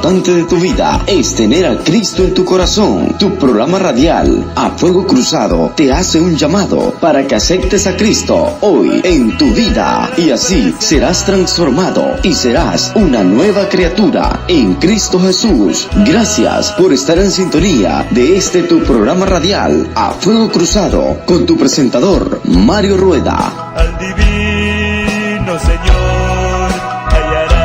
importante de tu vida es tener a Cristo en tu corazón. Tu programa radial A Fuego Cruzado te hace un llamado para que aceptes a Cristo hoy en tu vida, y así serás transformado y serás una nueva criatura en Cristo Jesús. Gracias por estar en sintonía de este tu programa radial A Fuego Cruzado con tu presentador Mario Rueda. Al divino Señor hallará.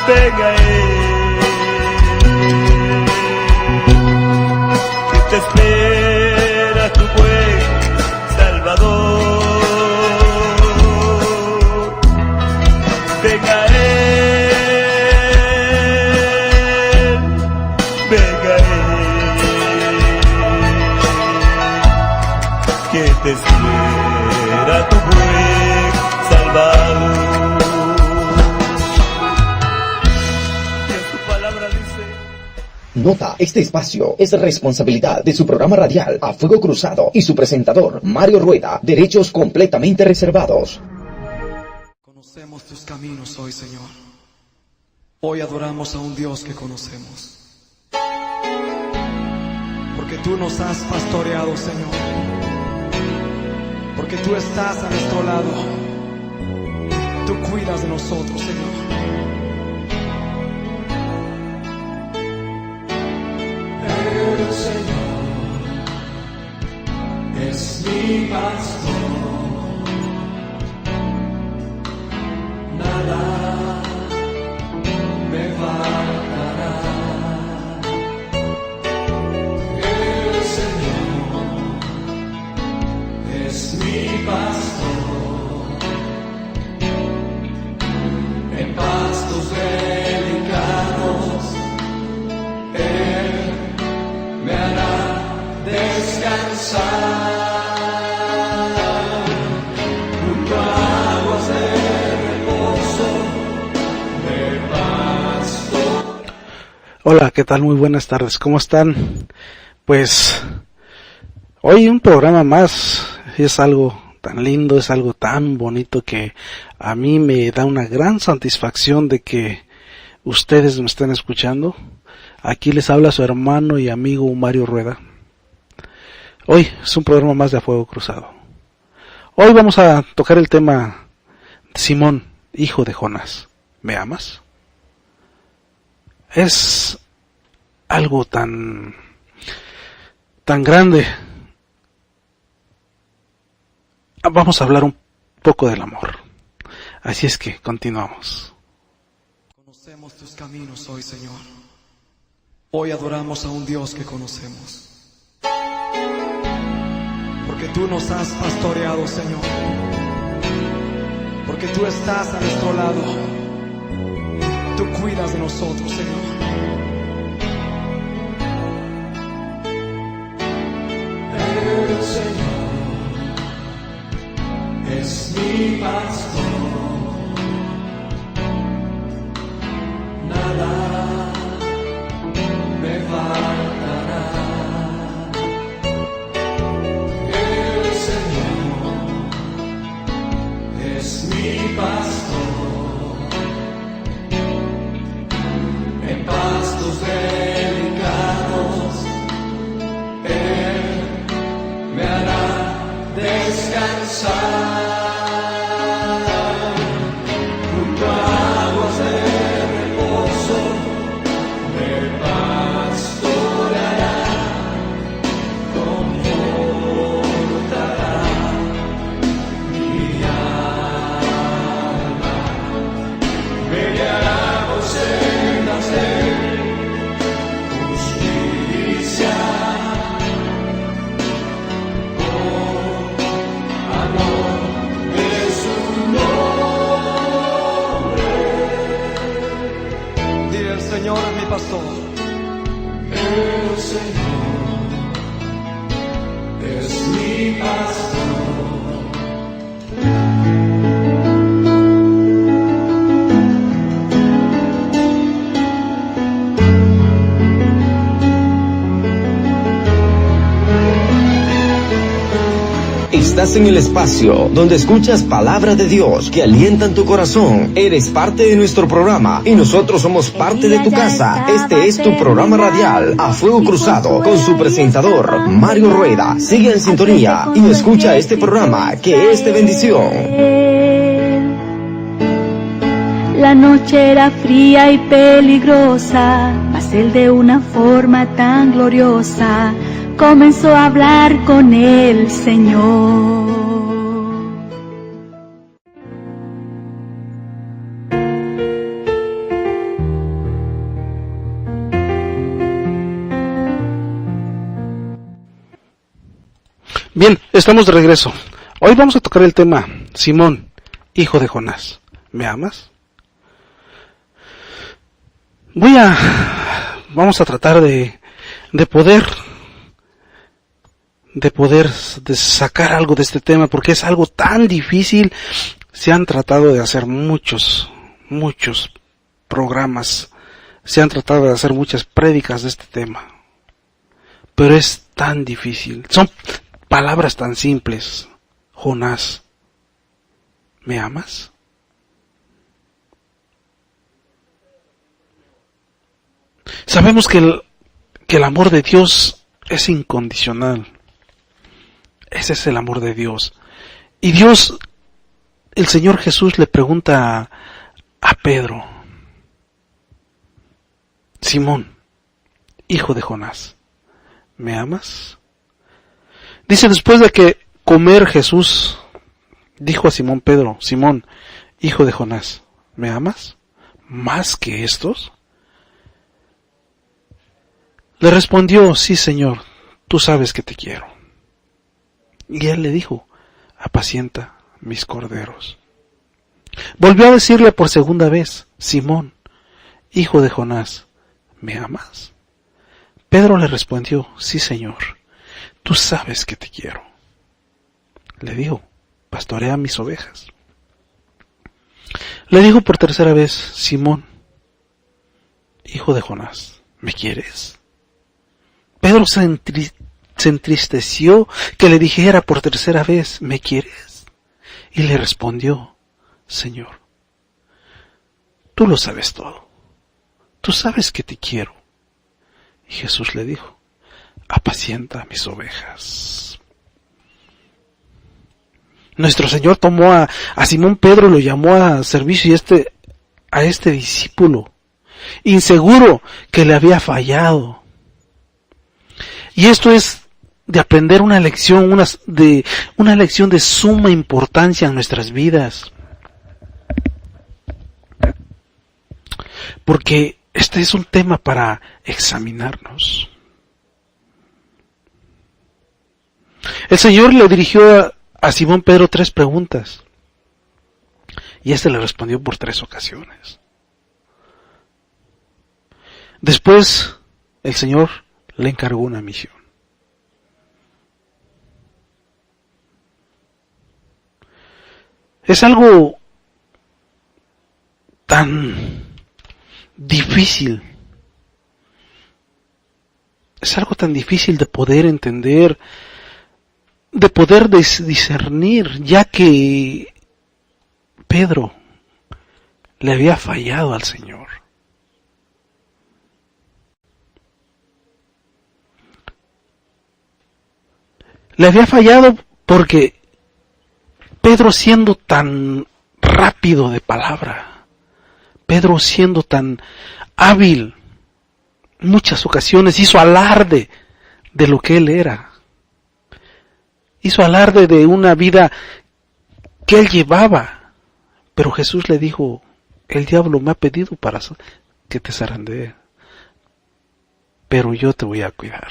Venga Él, que te espera tu buen Salvador. Venga que te espera tu buen Salvador. Y en su palabra dice: Nota, este espacio es responsabilidad de su programa radial A Fuego Cruzado y su presentador Mario Rueda, derechos completamente reservados. Conocemos tus caminos hoy, Señor. Hoy adoramos a un Dios que conocemos, porque tú nos has pastoreado, Señor, porque tú estás a nuestro lado, tú cuidas de nosotros, Señor. El Señor es mi pastor, nada me faltará. El Señor es mi pastor, en pastos delicados Él me hará descansar. Junto a aguas de reposo me pasto. Hola, ¿qué tal? Muy buenas tardes, ¿cómo están? Pues hoy un programa más. Es algo tan lindo, es algo tan bonito que a mí me da una gran satisfacción de que ustedes me estén escuchando. Aquí les habla su hermano y amigo Mario Rueda. Hoy es un programa más de A Fuego Cruzado. Hoy vamos a tocar el tema de Simón, hijo de Jonás. ¿Me amas? Es algo tan grande. Vamos a hablar un poco del amor. Así es que continuamos. Conocemos tus caminos hoy, Señor. Hoy adoramos a un Dios que conocemos, porque tú nos has pastoreado, Señor, porque tú estás a nuestro lado, tú cuidas de nosotros, Señor. El Señor es mi pastor, nada me faltará. El Señor es mi pastor, en pastos delicados Él me hará descansar. Junto a aguas de reposo me pastoreará, confortará mi alma, me guiará por sendas de justicia, por amor Estás en el espacio donde escuchas palabra de Dios que alientan tu corazón. Eres parte de nuestro programa y nosotros somos parte de tu casa. Este es tu programa radial, A Fuego Cruzado, con su presentador, Mario Rueda. Sigue en sintonía y escucha este programa que es de bendición. La noche era fría y peligrosa, mas él de una forma tan gloriosa comenzó a hablar con el Señor. Bien, estamos de regreso. Hoy vamos a tocar el tema, Simón, hijo de Jonás, ¿me amas? Vamos a tratar de poder sacar algo de este tema, porque es algo tan difícil. Se han tratado de hacer muchos programas, se han tratado de hacer muchas prédicas de este tema, pero es tan difícil. Son palabras tan simples. Jonás, ¿me amas? Sabemos que el amor de Dios es incondicional. Ese es el amor de Dios. Y Dios, el Señor Jesús, le pregunta a Pedro: Simón, hijo de Jonás, ¿me amas? Dice, después de que comer, Jesús dijo a Simón Pedro: Simón, hijo de Jonás, ¿me amas más que estos? Le respondió: sí, Señor, tú sabes que te quiero. Y él le dijo: apacienta mis corderos. Volvió a decirle por segunda vez: Simón, hijo de Jonás, ¿me amas? Pedro le respondió: sí, Señor, tú sabes que te quiero. Le dijo: pastorea mis ovejas. Le dijo por tercera vez: Simón, hijo de Jonás, ¿me quieres? Pedro se entristeció que le dijera por tercera vez: ¿me quieres? Y le respondió: Señor, tú lo sabes todo. Tú sabes que te quiero. Y Jesús le dijo: apacienta mis ovejas. Nuestro Señor tomó a Simón Pedro y lo llamó a servicio, y a este discípulo inseguro que le había fallado. Y esto es de aprender una lección, una lección de suma importancia en nuestras vidas. Porque este es un tema para examinarnos. El Señor le dirigió a Simón Pedro 3 preguntas, y le respondió por 3 ocasiones. Después, el Señor le encargó una misión. Es algo tan difícil. Es algo tan difícil de poder entender, de poder discernir, ya que Pedro le había fallado al Señor. Le había fallado porque Pedro, siendo tan rápido de palabra, Pedro siendo tan hábil, muchas ocasiones hizo alarde de lo que él era. Hizo alarde de una vida que él llevaba. Pero Jesús le dijo: el diablo me ha pedido para que te zarandee, pero yo te voy a cuidar.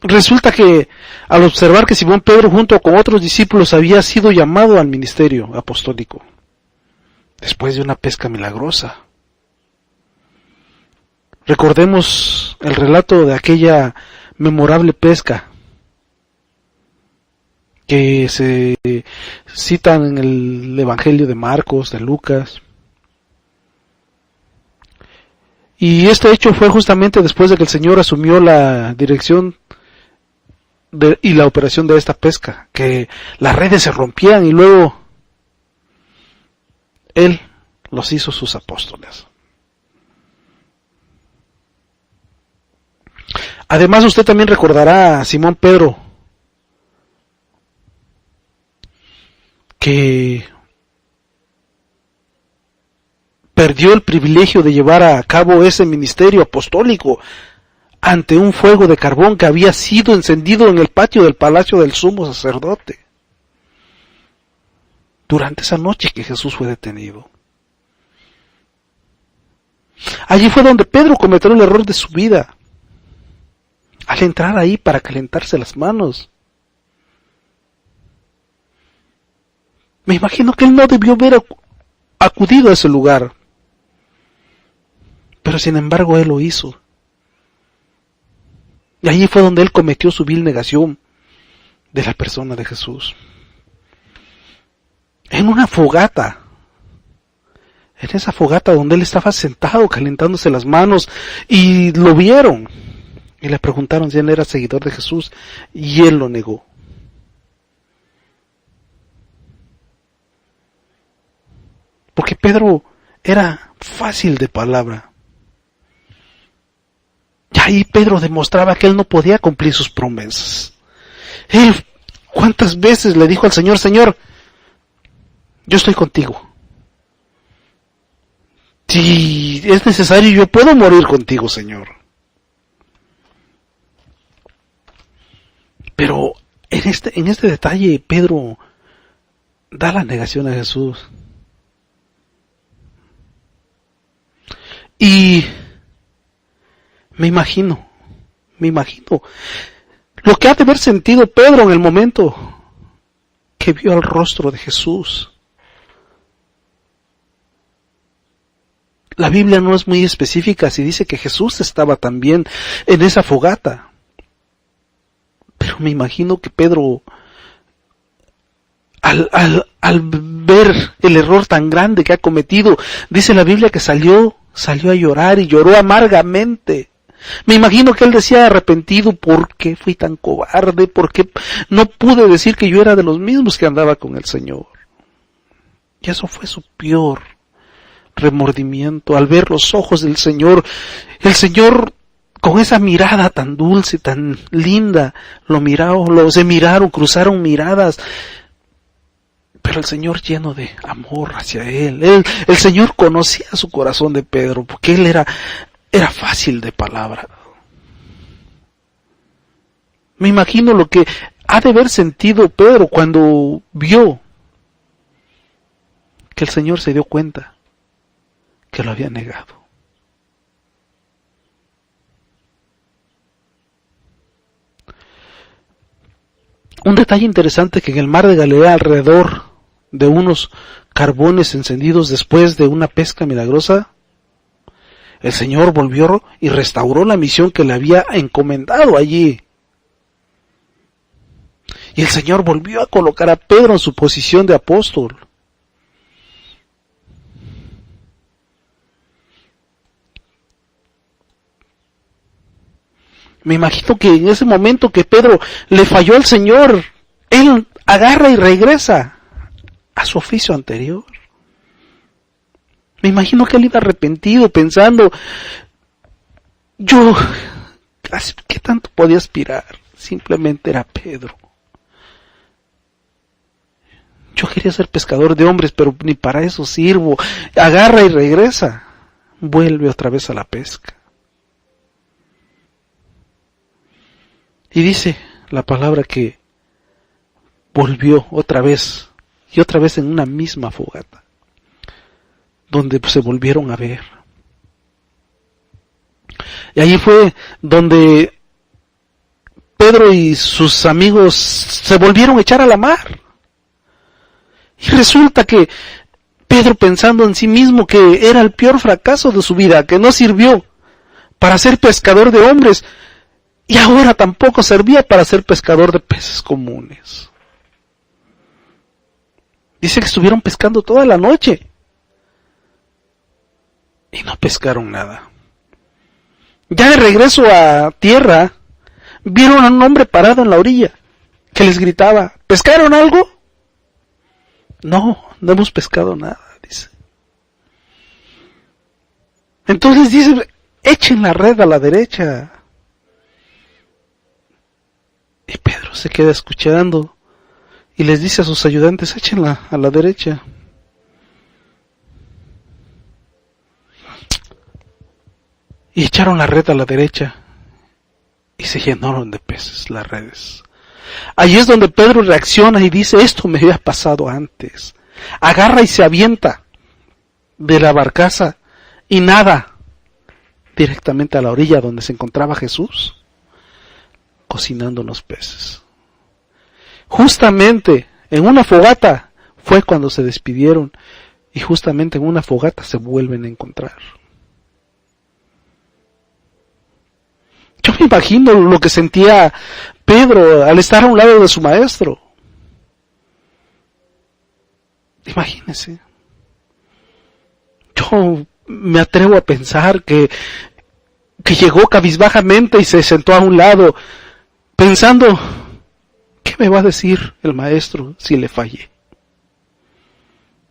Resulta que al observar que Simón Pedro junto con otros discípulos había sido llamado al ministerio apostólico, después de una pesca milagrosa. Recordemos el relato de aquella memorable pesca que se citan en el Evangelio de Marcos, de Lucas. Y este hecho fue justamente después de que el Señor asumió la dirección y la operación de esta pesca, que las redes se rompían y luego Él los hizo sus apóstoles. Además, usted también recordará a Simón Pedro, que perdió el privilegio de llevar a cabo ese ministerio apostólico ante un fuego de carbón que había sido encendido en el patio del palacio del sumo sacerdote durante esa noche que Jesús fue detenido. Allí fue donde Pedro cometió el error de su vida, al entrar ahí para calentarse las manos. Me imagino que él no debió haber acudido a ese lugar, pero sin embargo él lo hizo. Y allí fue donde él cometió su vil negación de la persona de Jesús. En una fogata, en esa fogata donde él estaba sentado calentándose las manos, y lo vieron y le preguntaron si él era seguidor de Jesús, y él lo negó. Porque Pedro era fácil de palabra. Y ahí Pedro demostraba que él no podía cumplir sus promesas. Él, ¿cuántas veces le dijo al Señor: Señor, yo estoy contigo. Si es necesario, yo puedo morir contigo, Señor. Pero en este detalle Pedro da la negación a Jesús. Y me imagino lo que ha de haber sentido Pedro en el momento que vio el rostro de Jesús. La Biblia no es muy específica si dice que Jesús estaba también en esa fogata. Pero me imagino que Pedro, al ver el error tan grande que ha cometido, dice la Biblia que salió a llorar y lloró amargamente. Me imagino que él decía arrepentido: ¿por qué fui tan cobarde? ¿Por qué no pude decir que yo era de los mismos que andaba con el Señor? Y eso fue su peor remordimiento, al ver los ojos del Señor. El Señor, con esa mirada tan dulce, tan linda, se miraron, cruzaron miradas. Pero el Señor, lleno de amor hacia él, el Señor conocía su corazón de Pedro, porque él era fácil de palabra. Me imagino lo que ha de haber sentido Pedro cuando vio que el Señor se dio cuenta que lo había negado. Un detalle interesante, que en el mar de Galilea, alrededor de unos carbones encendidos después de una pesca milagrosa, el Señor volvió y restauró la misión que le había encomendado allí. Y el Señor volvió a colocar a Pedro en su posición de apóstol. Me imagino que en ese momento que Pedro le falló al Señor, él agarra y regresa a su oficio anterior. Me imagino que él iba arrepentido, pensando: yo, ¿qué tanto podía aspirar? Simplemente era Pedro. Yo quería ser pescador de hombres, pero ni para eso sirvo. Agarra y regresa. Vuelve otra vez a la pesca. Y dice la palabra que volvió otra vez, y otra vez en una misma fogata, donde se volvieron a ver. Y allí fue donde Pedro y sus amigos se volvieron a echar a la mar. Y resulta que Pedro, pensando en sí mismo que era el peor fracaso de su vida, que no sirvió para ser pescador de hombres, y ahora tampoco servía para ser pescador de peces comunes. Dice que estuvieron pescando toda la noche y no pescaron nada. Ya de regreso a tierra, vieron a un hombre parado en la orilla que les gritaba: ¿pescaron algo? No, no hemos pescado nada, dice. Entonces dice: echen la red a la derecha. Y Pedro se queda escuchando y les dice a sus ayudantes: échenla a la derecha. Y echaron la red a la derecha y se llenaron de peces las redes. Allí es donde Pedro reacciona y dice: esto me había pasado antes. Agarra y se avienta de la barcaza y nada directamente a la orilla donde se encontraba Jesús cocinando los peces. Justamente en una fogata fue cuando se despidieron, y justamente en una fogata se vuelven a encontrar. Yo me imagino lo que sentía Pedro al estar a un lado de su maestro. Imagínense. Yo me atrevo a pensar que llegó cabizbajamente y se sentó a un lado, pensando: ¿qué me va a decir el maestro si le fallé?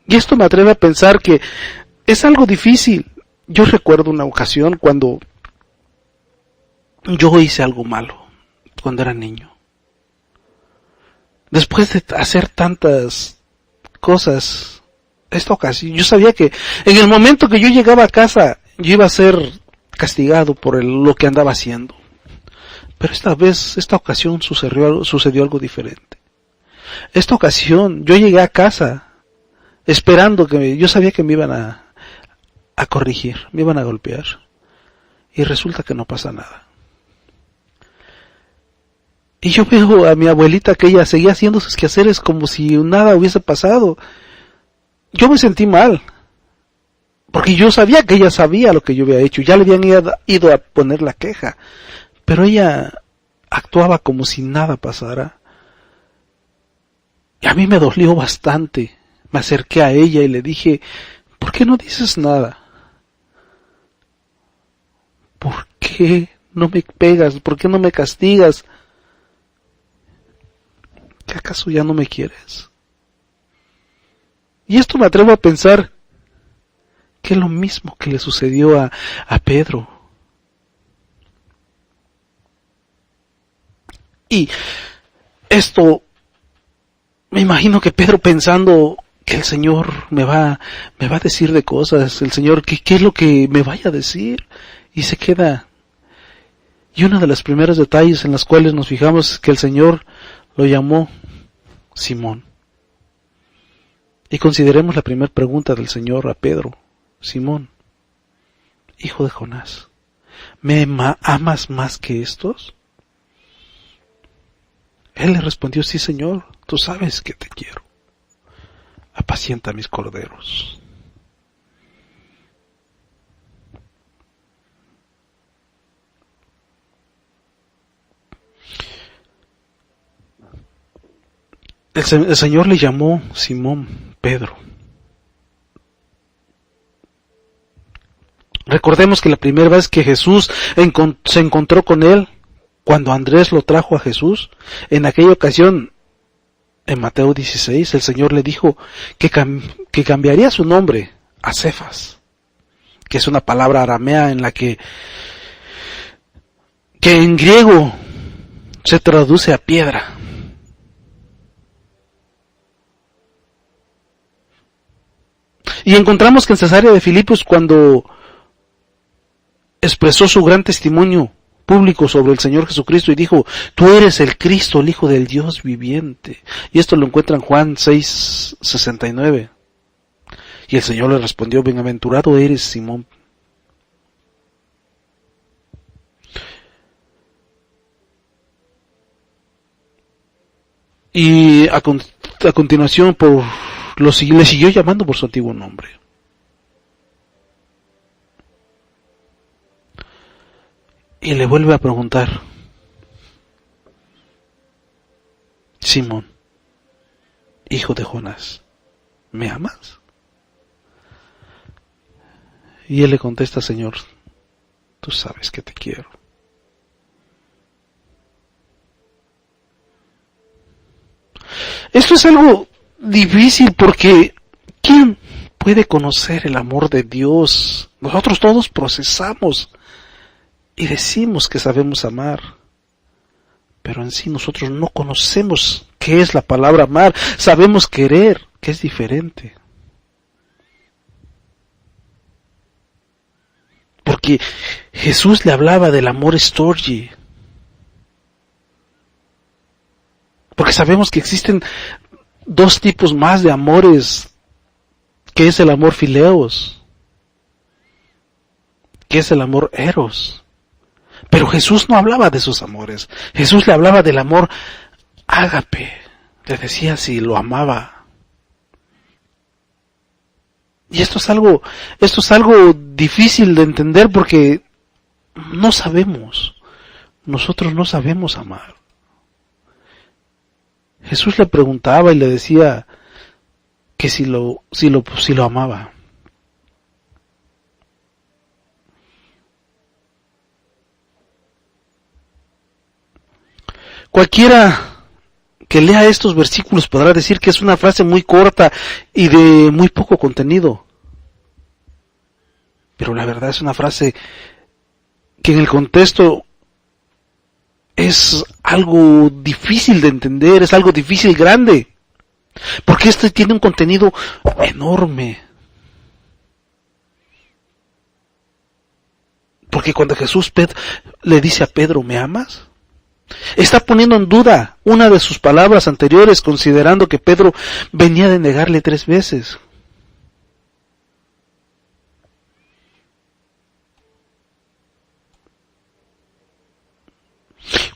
Y esto me atreve a pensar que es algo difícil. Yo recuerdo una ocasión cuando yo hice algo malo, cuando era niño. Después de hacer tantas cosas, esta ocasión, yo sabía que en el momento que yo llegaba a casa, yo iba a ser castigado por lo que andaba haciendo. Pero esta ocasión sucedió algo diferente. Esta ocasión, yo llegué a casa esperando yo sabía que me iban a corregir, me iban a golpear. Y resulta que no pasa nada. Y yo veo a mi abuelita que ella seguía haciendo sus quehaceres como si nada hubiese pasado. Yo me sentí mal, porque yo sabía que ella sabía lo que yo había hecho, ya le habían ido a poner la queja, pero ella actuaba como si nada pasara. Y a mí me dolió bastante. Me acerqué a ella y le dije: ¿por qué no dices nada? ¿Por qué no me pegas? ¿Por qué no me castigas? ¿Que acaso ya no me quieres? Y esto me atrevo a pensar que es lo mismo que le sucedió a Pedro. Y esto, me imagino que Pedro pensando que el Señor me va a decir de cosas, el Señor, ¿qué es lo que me vaya a decir? Y se queda. Y uno de los primeros detalles en los cuales nos fijamos es que el Señor lo llamó Simón. Y consideremos la primera pregunta del Señor a Pedro: Simón, hijo de Jonás, ¿me amas más que estos? Él le respondió: sí, Señor, tú sabes que te quiero. Apacienta mis corderos. El Señor le llamó Simón Pedro. Recordemos que la primera vez que Jesús se encontró con él, cuando Andrés lo trajo a Jesús, en aquella ocasión, en Mateo 16, el Señor le dijo que cambiaría su nombre a Cefas, que es una palabra aramea en la que en griego se traduce a piedra. Y encontramos que en Cesarea de Filipos, cuando expresó su gran testimonio público sobre el Señor Jesucristo y dijo: tú eres el Cristo, el Hijo del Dios viviente. Y esto lo encuentra en Juan 6:69. Y el Señor le respondió: bienaventurado eres, Simón. Y a continuación le siguió llamando por su antiguo nombre. Y le vuelve a preguntar: Simón, hijo de Jonás, ¿me amas? Y él le contesta: Señor, tú sabes que te quiero. Esto es algo difícil porque ¿quién puede conocer el amor de Dios? Nosotros todos procesamos y decimos que sabemos amar, pero en sí nosotros no conocemos qué es la palabra amar. Sabemos querer, que es diferente. Porque Jesús le hablaba del amor storge. Porque sabemos que existen dos tipos más de amores, que es el amor fileos, que es el amor eros. Pero Jesús no hablaba de esos amores. Jesús le hablaba del amor ágape. Le decía si lo amaba. Y esto es algo difícil de entender porque no sabemos. Nosotros no sabemos amar. Jesús le preguntaba y le decía que si lo amaba. Cualquiera que lea estos versículos podrá decir que es una frase muy corta y de muy poco contenido. Pero la verdad es una frase que en el contexto es algo difícil de entender, es algo difícil grande. Porque esto tiene un contenido enorme. Porque cuando Jesús le dice a Pedro, ¿me amas?, está poniendo en duda una de sus palabras anteriores, considerando que Pedro venía de negarle 3 veces.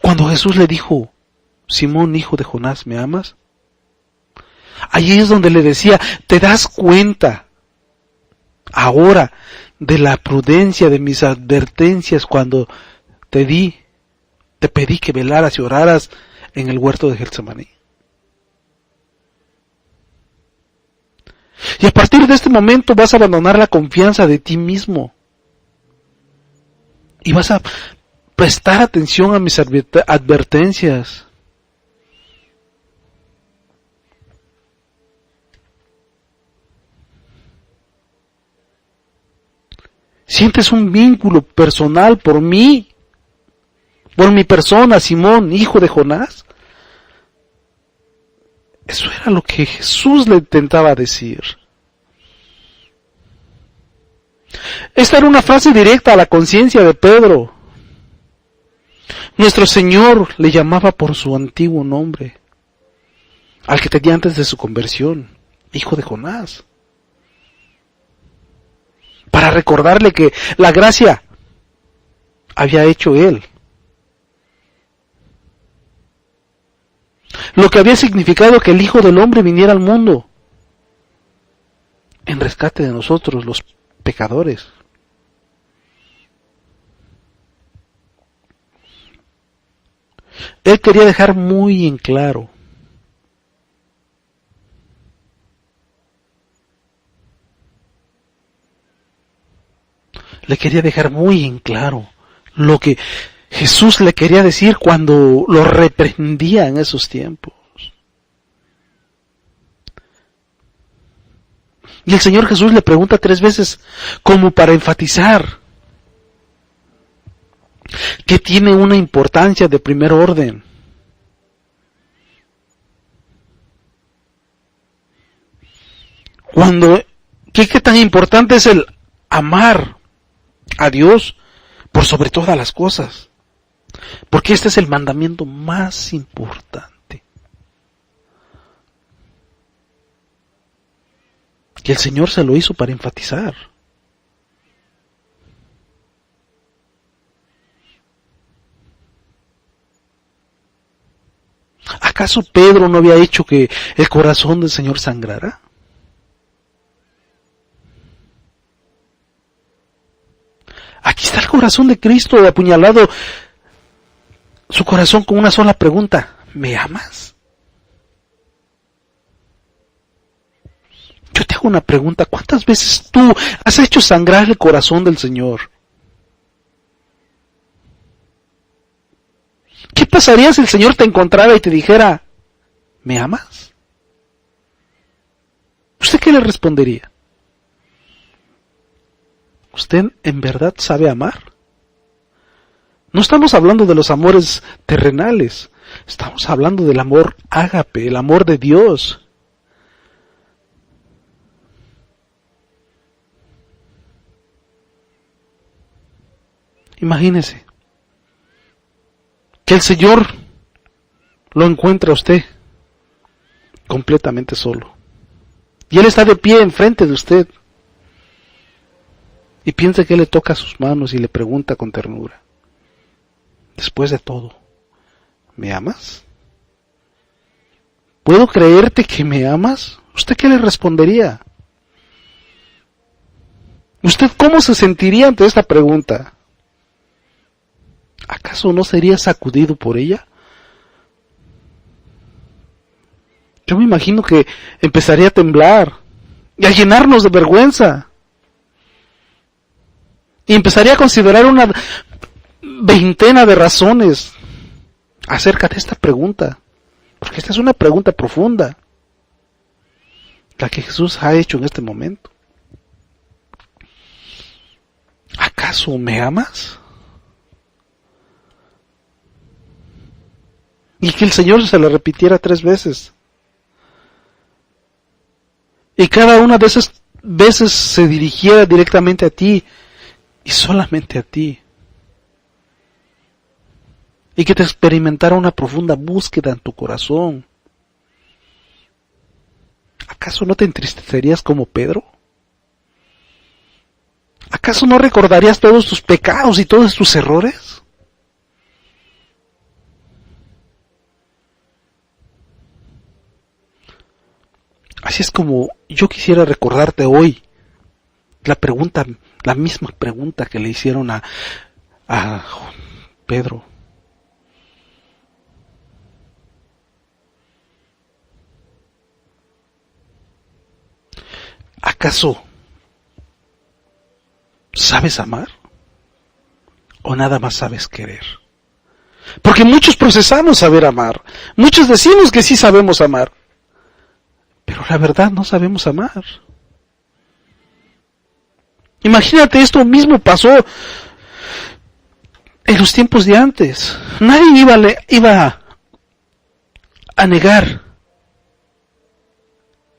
Cuando Jesús le dijo, Simón, hijo de Jonás, ¿me amas?, allí es donde le decía, ¿te das cuenta ahora de la prudencia de mis advertencias cuando te pedí que velaras y oraras en el huerto de Getsemaní? Y a partir de este momento vas a abandonar la confianza de ti mismo. Y vas a prestar atención a mis advertencias. Sientes un vínculo personal por mí, por mi persona, Simón, hijo de Jonás. Eso era lo que Jesús le intentaba decir. Esta era una frase directa a la conciencia de Pedro. Nuestro Señor le llamaba por su antiguo nombre, al que tenía antes de su conversión, hijo de Jonás, para recordarle que la gracia había hecho Él. Lo que había significado que el Hijo del Hombre viniera al mundo en rescate de nosotros, los pecadores. Él quería dejar muy en claro lo que Jesús le quería decir cuando lo reprendía en esos tiempos. Y el Señor Jesús le pregunta 3 veces, como para enfatizar que tiene una importancia de primer orden. ¿Qué tan importante es el amar a Dios por sobre todas las cosas? Porque este es el mandamiento más importante. Que el Señor se lo hizo para enfatizar. ¿Acaso Pedro no había hecho que el corazón del Señor sangrara? Aquí está el corazón de Cristo apuñalado, su corazón con una sola pregunta: ¿me amas? Yo te hago una pregunta: ¿cuántas veces tú has hecho sangrar el corazón del Señor? ¿Qué pasaría si el Señor te encontrara y te dijera: ¿me amas? ¿Usted qué le respondería? ¿Usted en verdad sabe amar? No estamos hablando de los amores terrenales, estamos hablando del amor ágape, el amor de Dios. Imagínese que el Señor lo encuentra a usted completamente solo. Y Él está de pie enfrente de usted. Y piensa que Él le toca sus manos y le pregunta con ternura: después de todo, ¿me amas? ¿Puedo creerte que me amas? ¿Usted qué le respondería? ¿Usted cómo se sentiría ante esta pregunta? ¿Acaso no sería sacudido por ella? Yo me imagino que empezaría a temblar y a llenarnos de vergüenza. Y empezaría a considerar una veintena de razones acerca de esta pregunta. Porque esta es una pregunta profunda, la que Jesús ha hecho en este momento. ¿Acaso me amas? Y que el Señor se lo repitiera 3 veces. Y cada una de esas veces se dirigiera directamente a ti, y solamente a ti. Y que te experimentara una profunda búsqueda en tu corazón. ¿Acaso no te entristecerías como Pedro? ¿Acaso no recordarías todos tus pecados y todos tus errores? Así es como yo quisiera recordarte hoy la misma pregunta que le hicieron a Pedro. ¿Acaso sabes amar? ¿O nada más sabes querer? Porque muchos procesamos saber amar. Muchos decimos que sí sabemos amar. Pero la verdad no sabemos amar. Imagínate, esto mismo pasó en los tiempos de antes. Nadie iba a negar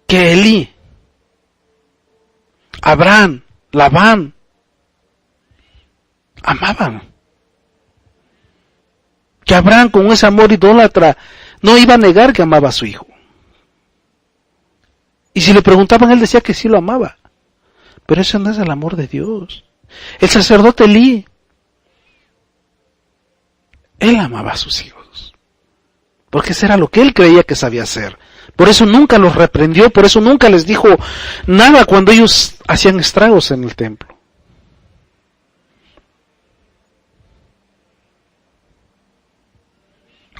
que Elí, Abraham, Labán amaban. Que Abraham, con ese amor idólatra, no iba a negar que amaba a su hijo. Y si le preguntaban, él decía que sí lo amaba. Pero eso no es el amor de Dios. El sacerdote Elí, él amaba a sus hijos. Porque eso era lo que él creía que sabía hacer. Por eso nunca los reprendió, por eso nunca les dijo nada cuando ellos hacían estragos en el templo.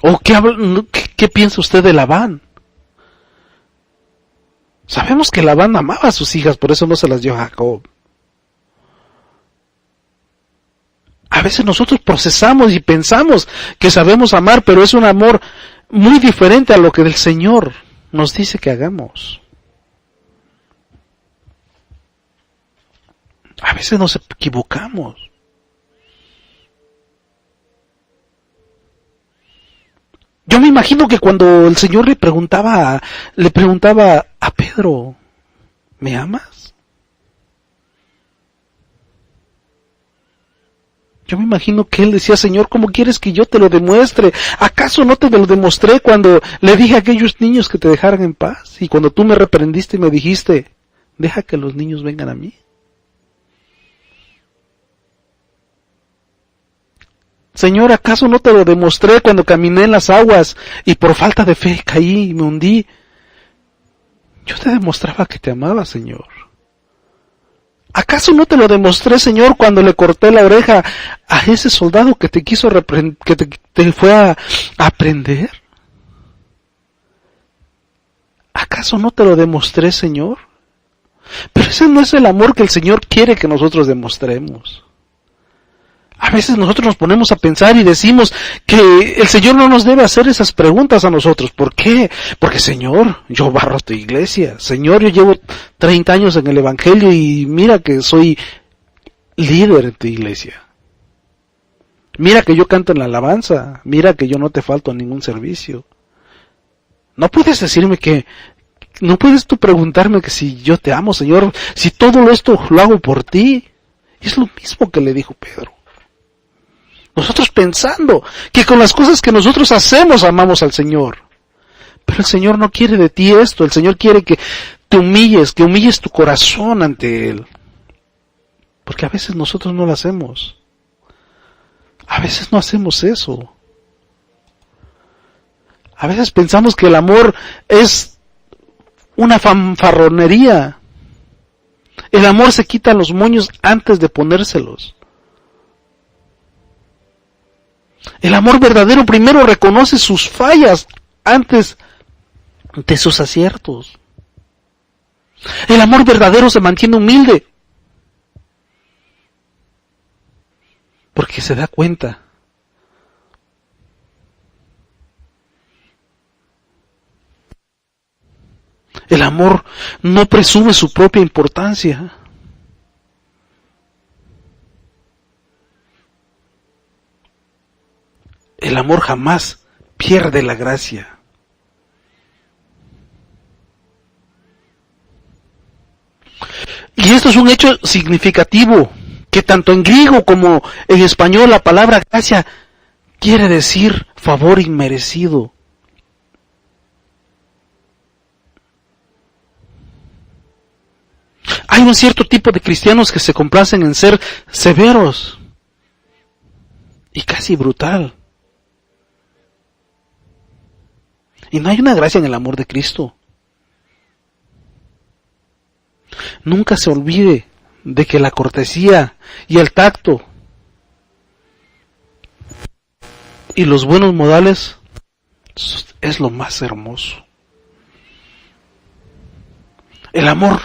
¿O qué piensa usted de Labán? Sabemos que Labán amaba a sus hijas, por eso no se las dio a Jacob. A veces nosotros procesamos y pensamos que sabemos amar, pero es un amor muy diferente a lo que el Señor nos dice que hagamos. A veces nos equivocamos. Yo me imagino que cuando el Señor le preguntaba a Pedro, ¿me amas? Yo me imagino que él decía, Señor, ¿cómo quieres que yo te lo demuestre? ¿Acaso no te lo demostré cuando le dije a aquellos niños que te dejaran en paz? Y cuando tú me reprendiste y me dijiste, deja que los niños vengan a mí. Señor, ¿acaso no te lo demostré cuando caminé en las aguas y por falta de fe caí y me hundí? Yo te demostraba que te amaba, Señor. ¿Acaso no te lo demostré, Señor, cuando le corté la oreja a ese soldado que te quiso que te fue a aprender? ¿Acaso no te lo demostré, Señor? Pero ese no es el amor que el Señor quiere que nosotros demostremos. A veces nosotros nos ponemos a pensar y decimos que el Señor no nos debe hacer esas preguntas a nosotros. ¿Por qué? Porque, Señor, yo barro tu iglesia. Señor, yo llevo 30 años en el Evangelio y mira que soy líder en tu iglesia. Mira que yo canto en la alabanza. Mira que yo no te falto a ningún servicio. No puedes decirme que... No puedes tú preguntarme que si yo te amo, Señor, si todo esto lo hago por ti. Es lo mismo que le dijo Pedro. Nosotros pensando que con las cosas que nosotros hacemos amamos al Señor. Pero el Señor no quiere de ti esto. El Señor quiere que te humilles, que humilles tu corazón ante Él. Porque a veces nosotros no lo hacemos. A veces no hacemos eso. A veces pensamos que el amor es una fanfarronería. El amor se quita los moños antes de ponérselos. El amor verdadero primero reconoce sus fallas antes de sus aciertos. El amor verdadero se mantiene humilde porque se da cuenta el amor no presume su propia importancia. El amor jamás pierde la gracia. Y esto es un hecho significativo, que tanto en griego como en español la palabra gracia quiere decir favor inmerecido. Hay un cierto tipo de cristianos que se complacen en ser severos y casi brutal. Y no hay una gracia en el amor de Cristo. Nunca se olvide de que la cortesía y el tacto y los buenos modales es lo más hermoso. El amor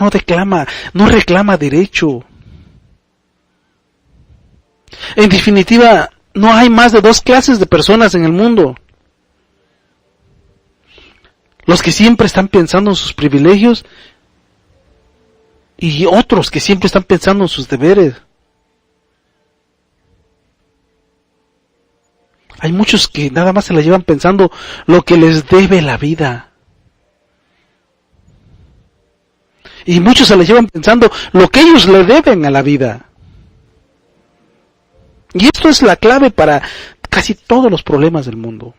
no reclama derecho. En definitiva, no hay más de dos clases de personas en el mundo. Los que siempre están pensando en sus privilegios y otros que siempre están pensando en sus deberes. Hay muchos que nada más se la llevan pensando lo que les debe la vida. Y muchos se la llevan pensando lo que ellos le deben a la vida. Y esto es la clave para casi todos los problemas del mundo.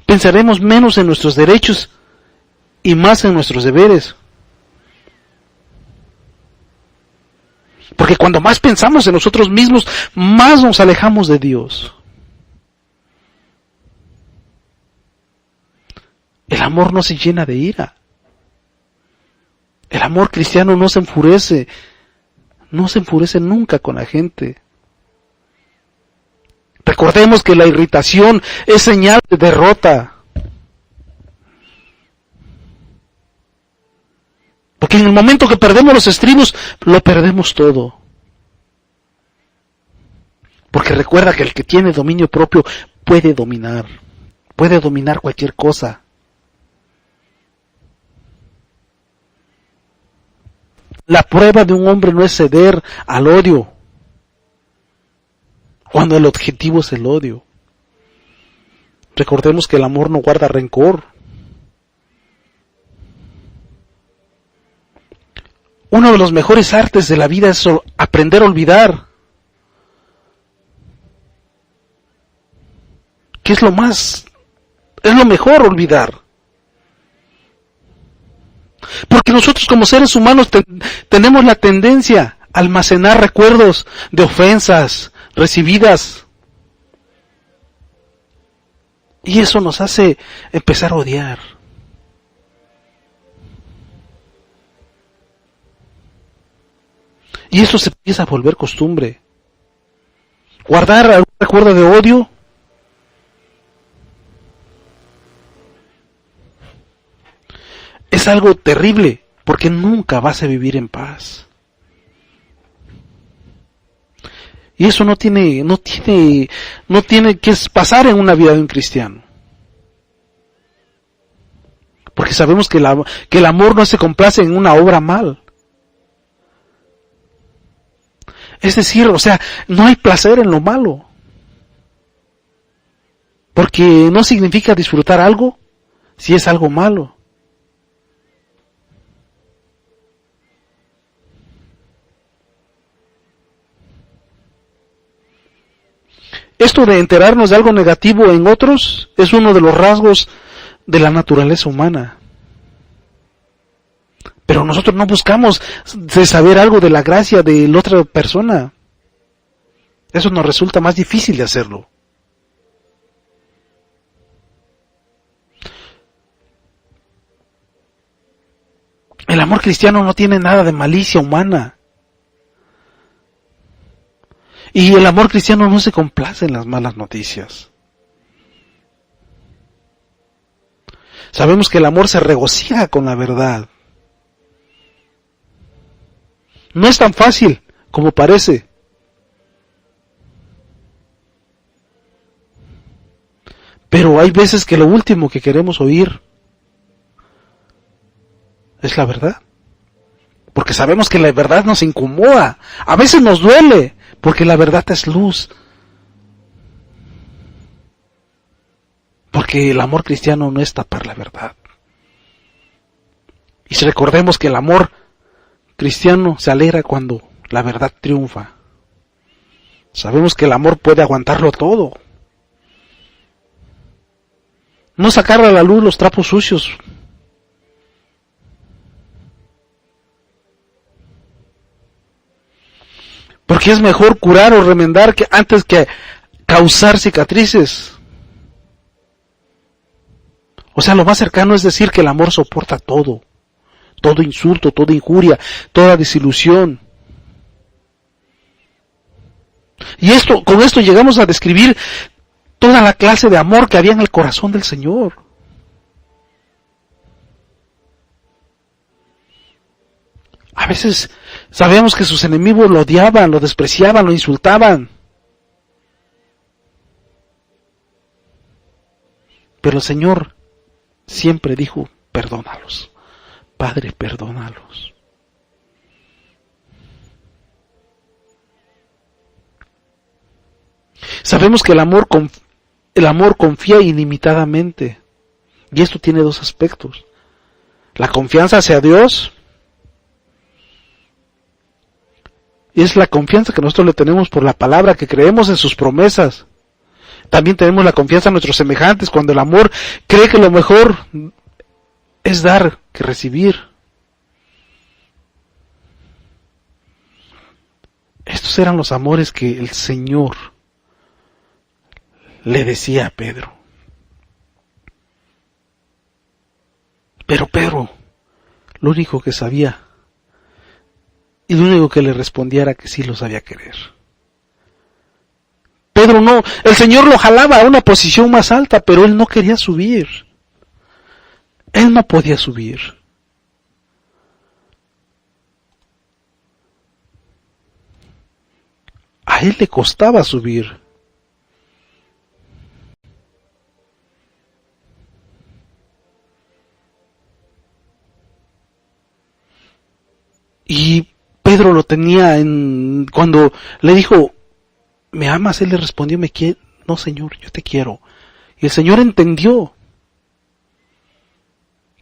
Pensaremos menos en nuestros derechos y más en nuestros deberes. Porque cuando más pensamos en nosotros mismos, más nos alejamos de Dios. El amor no se llena de ira. El amor cristiano no se enfurece nunca con la gente. Recordemos que la irritación es señal de derrota. Porque en el momento que perdemos los estribos, lo perdemos todo. Porque recuerda que el que tiene dominio propio puede dominar cualquier cosa. La prueba de un hombre no es ceder al odio, cuando el objetivo es el odio. Recordemos que el amor no guarda rencor. Uno de los mejores artes de la vida es aprender a olvidar. ¿Qué es lo mejor olvidar? Porque nosotros como seres humanos tenemos la tendencia a almacenar recuerdos de ofensas recibidas. Y eso nos hace empezar a odiar. Y eso se empieza a volver costumbre. Guardar algún recuerdo de odio es algo terrible, porque nunca vas a vivir en paz. Y eso no tiene que pasar en una vida de un cristiano. Porque sabemos que el amor no se complace en una obra mal. Es decir, o sea, no hay placer en lo malo. Porque no significa disfrutar algo si es algo malo. Esto de enterarnos de algo negativo en otros es uno de los rasgos de la naturaleza humana. Pero nosotros no buscamos de saber algo de la gracia de la otra persona. Eso nos resulta más difícil de hacerlo. El amor cristiano no tiene nada de malicia humana. Y el amor cristiano no se complace en las malas noticias. Sabemos que el amor se regocija con la verdad. No es tan fácil como parece. Pero hay veces que lo último que queremos oír es la verdad. Porque sabemos que la verdad nos incomoda. A veces nos duele, porque la verdad es luz. Porque el amor cristiano no es tapar la verdad. Y si recordemos que el amor cristiano se alegra cuando la verdad triunfa. Sabemos que el amor puede aguantarlo todo. No sacar a la luz los trapos sucios. Porque es mejor curar o remendar antes que causar cicatrices. O sea, lo más cercano es decir que el amor soporta todo. Todo insulto, toda injuria, toda desilusión. Y con esto llegamos a describir toda la clase de amor que había en el corazón del Señor. A veces sabemos que sus enemigos lo odiaban, lo despreciaban, lo insultaban. Pero el Señor siempre dijo, perdónalos. Padre, perdónalos. Sabemos que el amor confía ilimitadamente. Y esto tiene dos aspectos. La confianza hacia Dios es la confianza que nosotros le tenemos por la palabra, que creemos en sus promesas. También tenemos la confianza en nuestros semejantes, cuando el amor cree que lo mejor es dar que recibir. Estos eran los amores que el Señor le decía a Pedro. Pero Pedro, lo único que sabía y lo único que le respondía era que sí lo sabía querer. Pedro no, el Señor lo jalaba a una posición más alta, pero él no quería subir. Él no podía subir. A él le costaba subir. Y Pedro lo tenía cuando le dijo, ¿me amas? Él le respondió, no, Señor, yo te quiero. Y el Señor entendió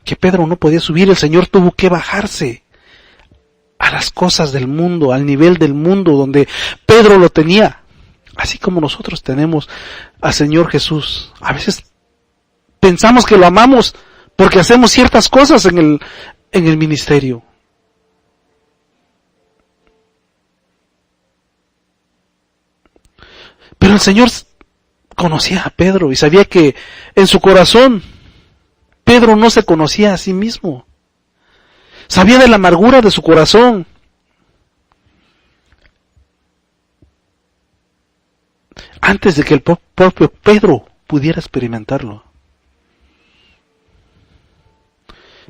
que Pedro no podía subir. El Señor tuvo que bajarse a las cosas del mundo, al nivel del mundo donde Pedro lo tenía. Así como nosotros tenemos al Señor Jesús. A veces pensamos que lo amamos porque hacemos ciertas cosas en el ministerio. Pero el Señor conocía a Pedro y sabía que en su corazón Pedro no se conocía a sí mismo. Sabía de la amargura de su corazón. Antes de que el propio Pedro pudiera experimentarlo.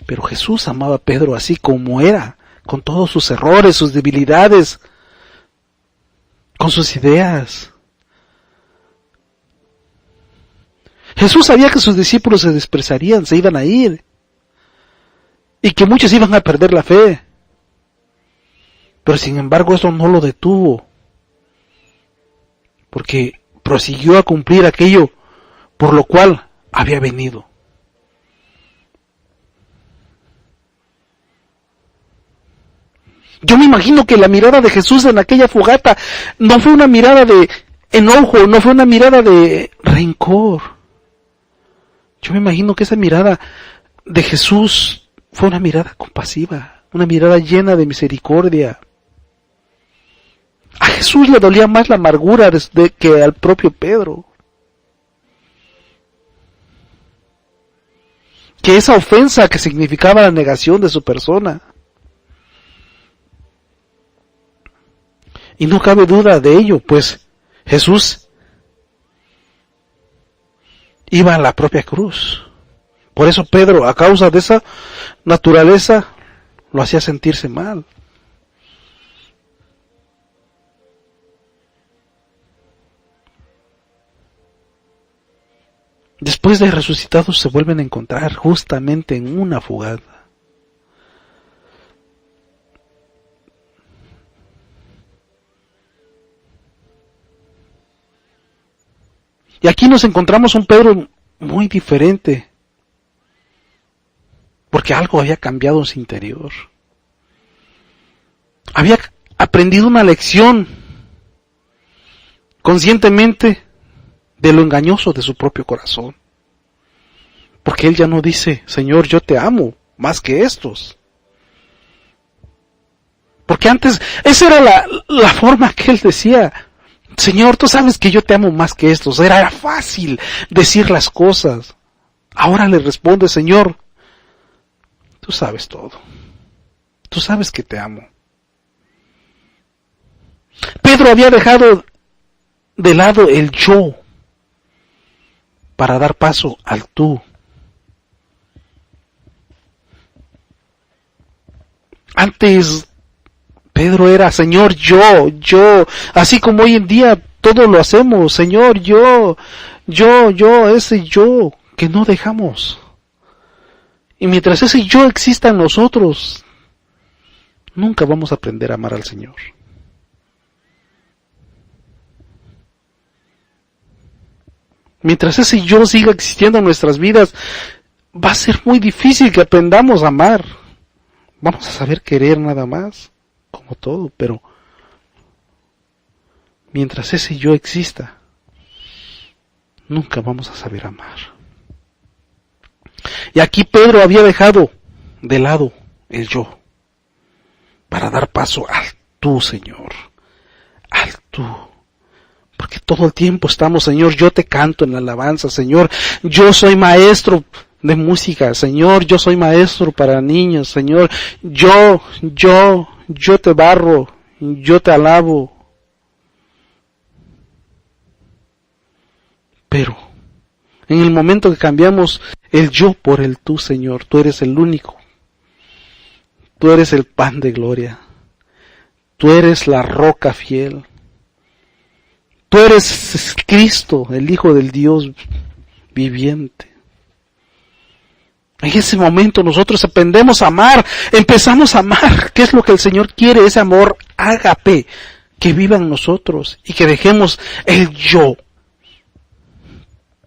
Pero Jesús amaba a Pedro así como era, con todos sus errores, sus debilidades, con sus ideas. Jesús sabía que sus discípulos se desprezarían, se iban a ir, y que muchos iban a perder la fe. Pero sin embargo eso no lo detuvo, porque prosiguió a cumplir aquello por lo cual había venido. Yo me imagino que la mirada de Jesús en aquella fogata no fue una mirada de enojo, no fue una mirada de rencor. Yo me imagino que esa mirada de Jesús fue una mirada compasiva, una mirada llena de misericordia. A Jesús le dolía más la amargura que al propio Pedro. Que esa ofensa que significaba la negación de su persona. Y no cabe duda de ello, pues Jesús iba a la propia cruz. Por eso Pedro, a causa de esa naturaleza, lo hacía sentirse mal. Después de resucitados se vuelven a encontrar justamente en una fogata. Y aquí nos encontramos un Pedro muy diferente, porque algo había cambiado en su interior. Había aprendido una lección conscientemente de lo engañoso de su propio corazón. Porque él ya no dice, Señor, yo te amo más que estos. Porque antes, esa era la forma que él decía, Señor, tú sabes que yo te amo más que estos. Era fácil decir las cosas. Ahora le responde, Señor, tú sabes todo. Tú sabes que te amo. Pedro había dejado de lado el yo para dar paso al tú. Antes Pedro era, Señor, yo, así como hoy en día todo lo hacemos, Señor, yo, ese yo que no dejamos. Y mientras ese yo exista en nosotros, nunca vamos a aprender a amar al Señor. Mientras ese yo siga existiendo en nuestras vidas, va a ser muy difícil que aprendamos a amar. Vamos a saber querer nada más, como todo, pero mientras ese yo exista, nunca vamos a saber amar. Y aquí Pedro había dejado de lado el yo para dar paso al tú, Señor, al tú. Porque todo el tiempo estamos, Señor, yo te canto en la alabanza, Señor, yo soy maestro de música, Señor, yo soy maestro para niños, Señor, yo te barro, yo te alabo. Pero en el momento que cambiamos el yo por el tú, Señor, tú eres el único, tú eres el pan de gloria, tú eres la roca fiel, tú eres Cristo, el Hijo del Dios viviente. En ese momento nosotros aprendemos a amar, empezamos a amar. ¿Qué es lo que el Señor quiere? Ese amor ágape que viva en nosotros y que dejemos el yo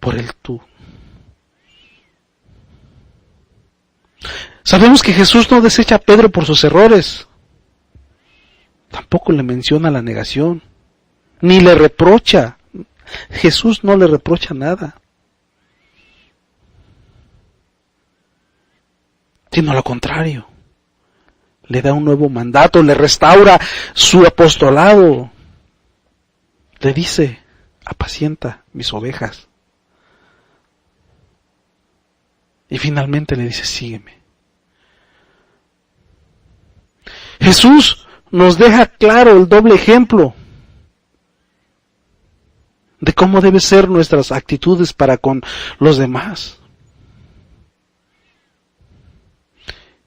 por el tú. Sabemos que Jesús no desecha a Pedro por sus errores. Tampoco le menciona la negación, ni le reprocha. Jesús no le reprocha nada. Sino lo contrario, le da un nuevo mandato, le restaura su apostolado, le dice, apacienta mis ovejas. Y finalmente le dice, sígueme. Jesús nos deja claro el doble ejemplo de cómo deben ser nuestras actitudes para con los demás.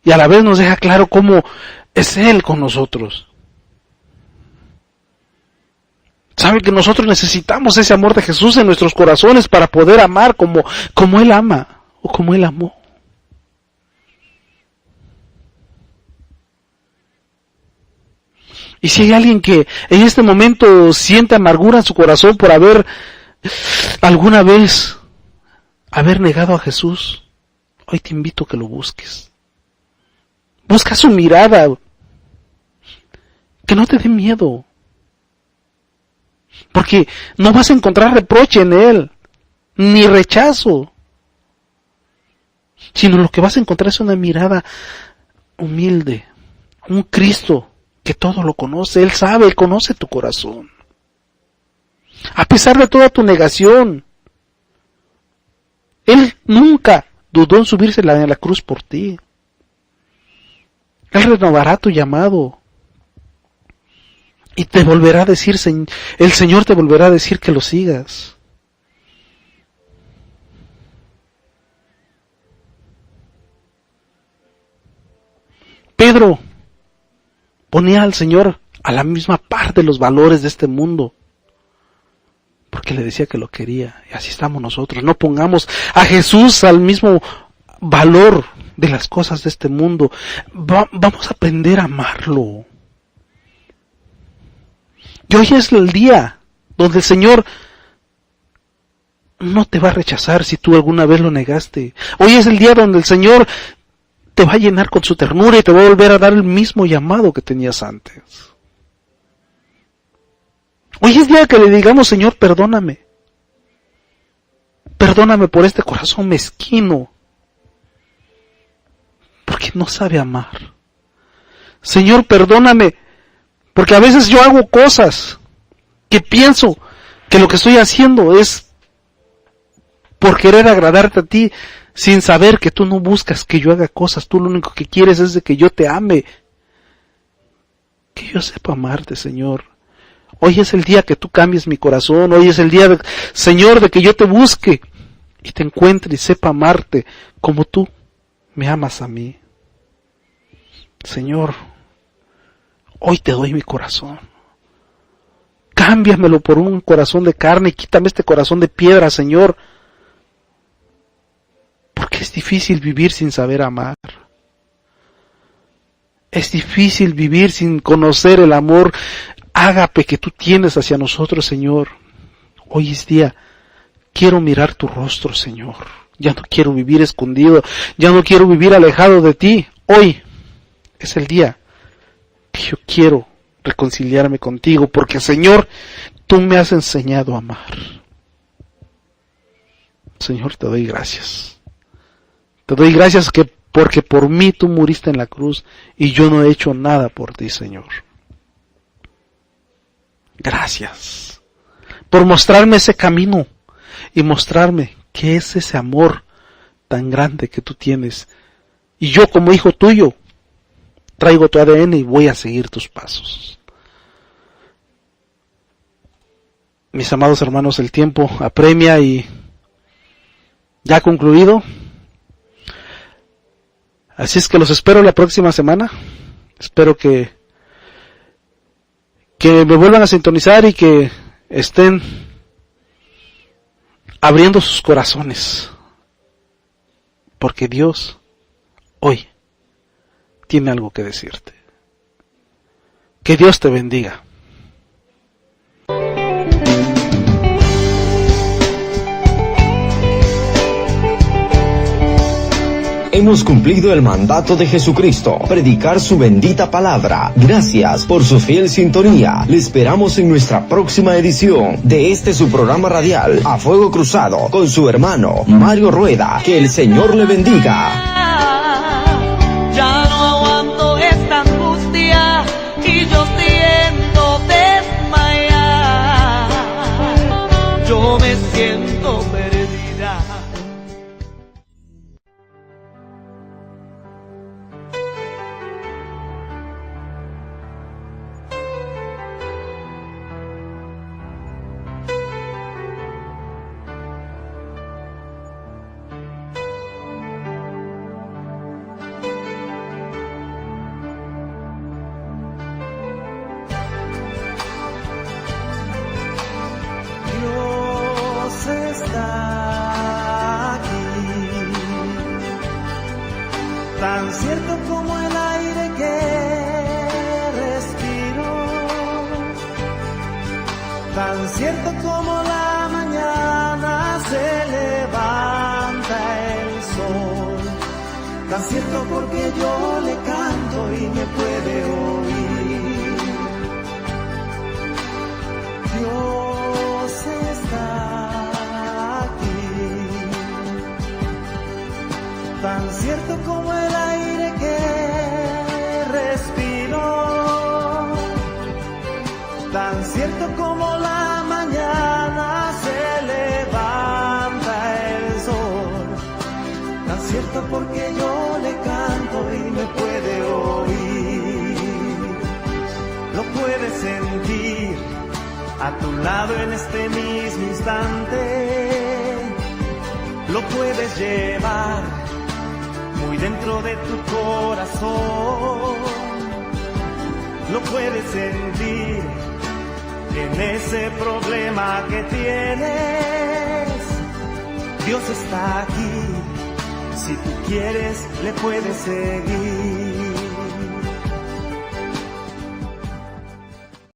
y a la vez nos deja claro cómo es Él con nosotros. Sabe que nosotros necesitamos ese amor de Jesús en nuestros corazones para poder amar como Él ama o como Él amó. Y si hay alguien que en este momento siente amargura en su corazón por haber alguna vez negado a Jesús, hoy te invito a que lo busques. Busca su mirada, que no te dé miedo, porque no vas a encontrar reproche en Él, ni rechazo, sino lo que vas a encontrar es una mirada humilde, un Cristo que todo lo conoce. Él sabe, Él conoce tu corazón. A pesar de toda tu negación, Él nunca dudó en subirse en la cruz por ti. Él renovará tu llamado. Y te volverá a decir, el Señor te volverá a decir que lo sigas. Pedro ponía al Señor a la misma par de los valores de este mundo, porque le decía que lo quería, y así estamos nosotros. No pongamos a Jesús al mismo valor de las cosas de este mundo. Vamos a aprender a amarlo. Y hoy es el día donde el Señor no te va a rechazar si tú alguna vez lo negaste. Hoy es el día donde el Señor te va a llenar con su ternura y te va a volver a dar el mismo llamado que tenías antes. Hoy es día que le digamos, Señor, perdóname. Perdóname por este corazón mezquino, porque no sabe amar. Señor, perdóname, porque a veces yo hago cosas que pienso que lo que estoy haciendo es por querer agradarte a ti, sin saber que tú no buscas que yo haga cosas. Tú lo único que quieres es de que yo te ame, que yo sepa amarte, Señor. Hoy es el día que tú cambies mi corazón. Hoy es el día, Señor, de que yo te busque y te encuentre y sepa amarte como tú me amas a mí. Señor, hoy te doy mi corazón. Cámbiamelo por un corazón de carne y quítame este corazón de piedra, Señor. Porque es difícil vivir sin saber amar. Es difícil vivir sin conocer el amor ágape que tú tienes hacia nosotros, Señor. Hoy es día. Quiero mirar tu rostro, Señor. Ya no quiero vivir escondido. Ya no quiero vivir alejado de ti. Hoy es el día que yo quiero reconciliarme contigo. Porque, Señor, tú me has enseñado a amar. Señor, te doy gracias. Te doy gracias porque por mí tú muriste en la cruz y yo no he hecho nada por ti, Señor. Gracias por mostrarme ese camino y mostrarme que es ese amor tan grande que tú tienes. Y yo como hijo tuyo traigo tu ADN y voy a seguir tus pasos. Mis amados hermanos, el tiempo apremia y ya ha concluido. Así es que los espero la próxima semana. Espero que me vuelvan a sintonizar y que estén abriendo sus corazones. Porque Dios hoy tiene algo que decirte. Que Dios te bendiga. Hemos cumplido el mandato de Jesucristo, predicar su bendita palabra. Gracias por su fiel sintonía. Le esperamos en nuestra próxima edición de su programa radial, A Fuego Cruzado, con su hermano Mario Rueda. Que el Señor le bendiga. Ya no aguanto esta angustia y yo siento desmayar. Yo me siento perdida. cierto como la mañana se levanta el sol, tan cierto porque yo le canto y me puede oír. Dios está aquí, tan cierto como el aire que respiro, tan cierto como la mañana se levanta el sol, tan cierto porque yo le canto y me puede oír. Lo puedes sentir a tu lado en este mismo instante, lo puedes llevar muy dentro de tu corazón, lo puedes sentir en ese problema que tienes. Dios está aquí, si tú quieres le puedes seguir.